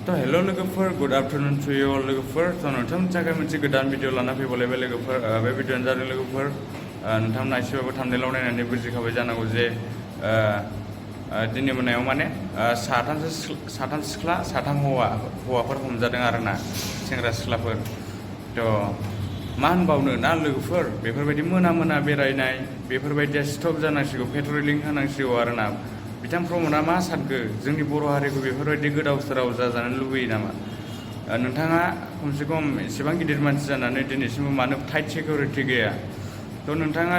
तो हेलो लोगोफोर good afternoon to you all लोगोफोर तो नोंथांमोननि थाखाय मोनसे गोदान भिडिअ लाना फैबावलायबाय लोगोफोर बे भिडिअआनो जादों लोगोफोर नोंथांमोना एसेबाबो थाम्बनेइलाव नायनानै बुजिखाबाय जानांगौ जे दिनै मोनायाव माने साथाम सिख्ला साथाम हौवाफोर हमजादों आरोना सेंग्रा सिख्लाफोर तो मा होनबावनो ना लोगोफोर बेफोरबायदि मोना बेरायनाय बेफोरबायदिया स्टप जानांसिगौ पेट्रलिं होनांसिगौ आरोना बिथां प्रमदआ मा सानखो जोंनि बर' हारिखौ बेफोरबायदि गोदाव सोराव जाजानो लुबैयो नामा नोंथाङा खमसे खम एसेबां गिदिर मानसि जानानै दिनैसिमबो मानो टाइट सिकिउरिटि गैया तो नोंथाङा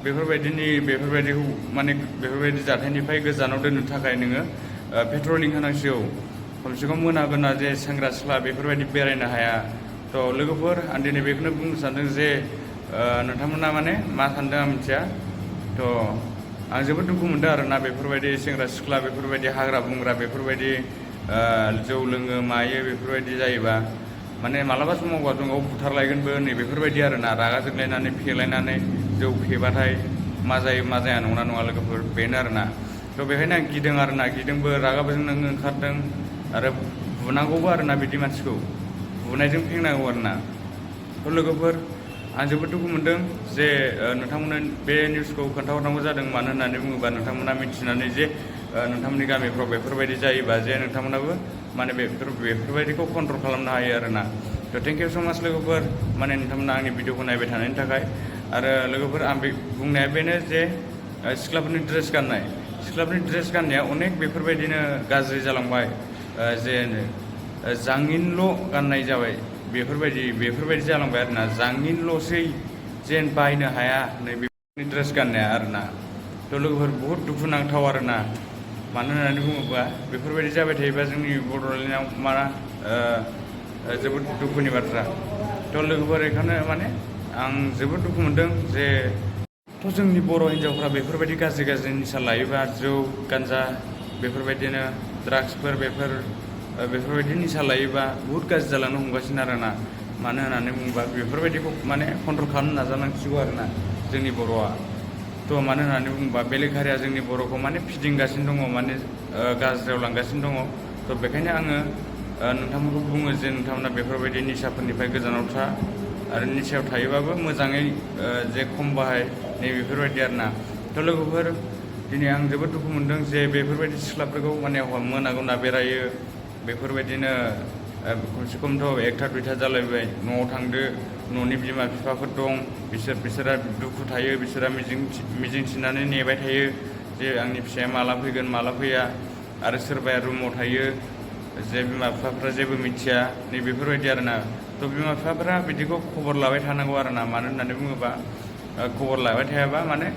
बेफोरबायदिखौ माने बेफोरबायदि जाथायनिफ्राय गोजानाव दोननो थाखाय नोङो पेट्रलिं होनांसिगौ खमसे खम मोना जे सेंग्रा सिख्ला बेफोरबायदि बेरायनो हाया तो लोगोफोर आं दिनै बेखौनो बुंनो सानदों जे नोंथांमोना माने मा सानदों आं मिथिया तो आं जोबोद दुखु मोनदों आरोना बेफोरबायदि सेंग्रा सिख्ला बेफोरबायदि हाग्रा बंग्रा बेफोरबायदि जौ लोङो मायो बेफोरबायदि जायोबा माने मालाबा समाव गावजों बुथारलायगोनबो नै बेफोरबायदि आरोना रागा जोंलायनानै फेलायनानै जौ फेबाथाय मा जायो मा जाया नङा लोगोफोर बेनो आरोना तो बेखायनो आं गिदोंबो रागाबो जोंनो ओंखारदों आरो बुनांगौबो आरोना बिदि मानसिखौ बुनायजों फेंनांगौ आरोना तो लोगोफोर आं जोबोद दुखु मोनदों जे नोंथांमोननो बे निउसखौ खोन्थाहरनांगौ जादों मानो होननानै बुङोबा नोंथांमोना मिथिनानै जे नोंथांमोननि गामिफ्राव बेफोरबायदि जायोबा जे नोंथांमोनाबो माने बेफोरबायदिखौ कन्ट्रल खालामनो हायो आरोना तो थेंक इउ स' माच लोगोफोर माने नोंथांमोना आंनि भिडिअखौ नायबाय थानायनि थाखाय आरो लोगोफोर आं बुंनाया बेनो जे सिख्लाफोरनि ड्रेस गाननाया अनेक बेफोरबायदिनो गाज्रि जालांबाय जे जाङिनल' गाननाय जाबाय बेफोरबायदि जालांबाय आरोना जाङिनल'सै जेन बायनो हाया नै बेफोरनि ड्रेस गाननाया आरोना तो लोगोफोर बहुद दुखुनांथाव आरोना मानो होननानै बुङोबा बेफोरबायदि जाबाय थायोबा जोंनि बड'लेण्डआव जोबोद दुखुनि बाथ्रा तो लोगोफोर बेखायनो माने आं जोबोद दुखु मोनदों जे तो जोंनि बर' हिन्जावफ्रा बेफोरबायदि गाज्रि निसा लायोबा जौ गान्जा बेफोरबायदिनो ड्राग्सफोर बेफोरबायदि निसा लायोबा बुहुद गाज्रि जालांनो हमगासिनो आरोना मानो होननानै बुङोबा बेफोरबायदिखौ माने कन्ट्रल खालामनो नाजानांसिगौ आरोना जोंनि बर'आ तो मानो होननानै बुङोबा बेलेग हारिया जोंनि बर'खौ माने फिदिंगासिनो दङ माने गाज्रियाव लांगासिनो दङ तो बेखायनो आङो नोंथांमोनखौ बुङो जे नोंथांमोना बेफोरबायदि निसाफोरनिफ्राय गोजानाव था आरो निसायाव थायोबाबो मोजाङै जे खम बाहाय नै बेफोरबायदि आरोना तो लोगोफोर दिनै आं जोबोद दुखु मोनदों जे बेफोरबायदि सिख्लाफोरखौ माने मोना बेरायो बेफोरबायदिनो खमसे खमथ' एकथा दुइथा जालायबाय न'आव थांदो न'नि बिमा बिफाफोर दं बिसोरा दुखु थायो बिसोरा मिजिं थिनानै नेबाय थायो जे आंनि फिसाया माला फैगोन माला फैया आरो सोरबाया रुमाव थायो जे बिमा बिफाफ्रा जेबो मिथिया नै बेफोरबायदि आरोना तो बिमा बिफाफ्रा बिदिखौ खबर लाबाय थानांगौ आरोना मानो होननानै बुङोबा खबर लाबाय थायाबा माने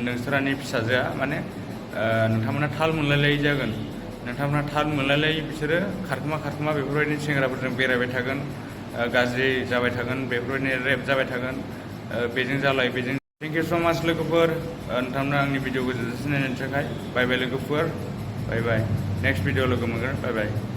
नोंसोरनि फिसाजोआ माने नोंथांमोना थाल मोनलायलायै जागोन नोंथांमोना थाल मोनलायलायै बिसोरो खारखोमा बेफोरबायदिनो सेंग्राफोरजों बेरायबाय थागोन गाज्रि जाबाय थागोन बेफोरबायदिनो रेप जाबाय थागोन बेजों थेंक इउ स' माच लोगोफोर नोंथांमोना आंनि भिडिअखौ जोबजासिम नायनायनि थाखाय बाय लोगोफोर बाय नेक्स्ट भिडिअ लोगो मोनगोन बाय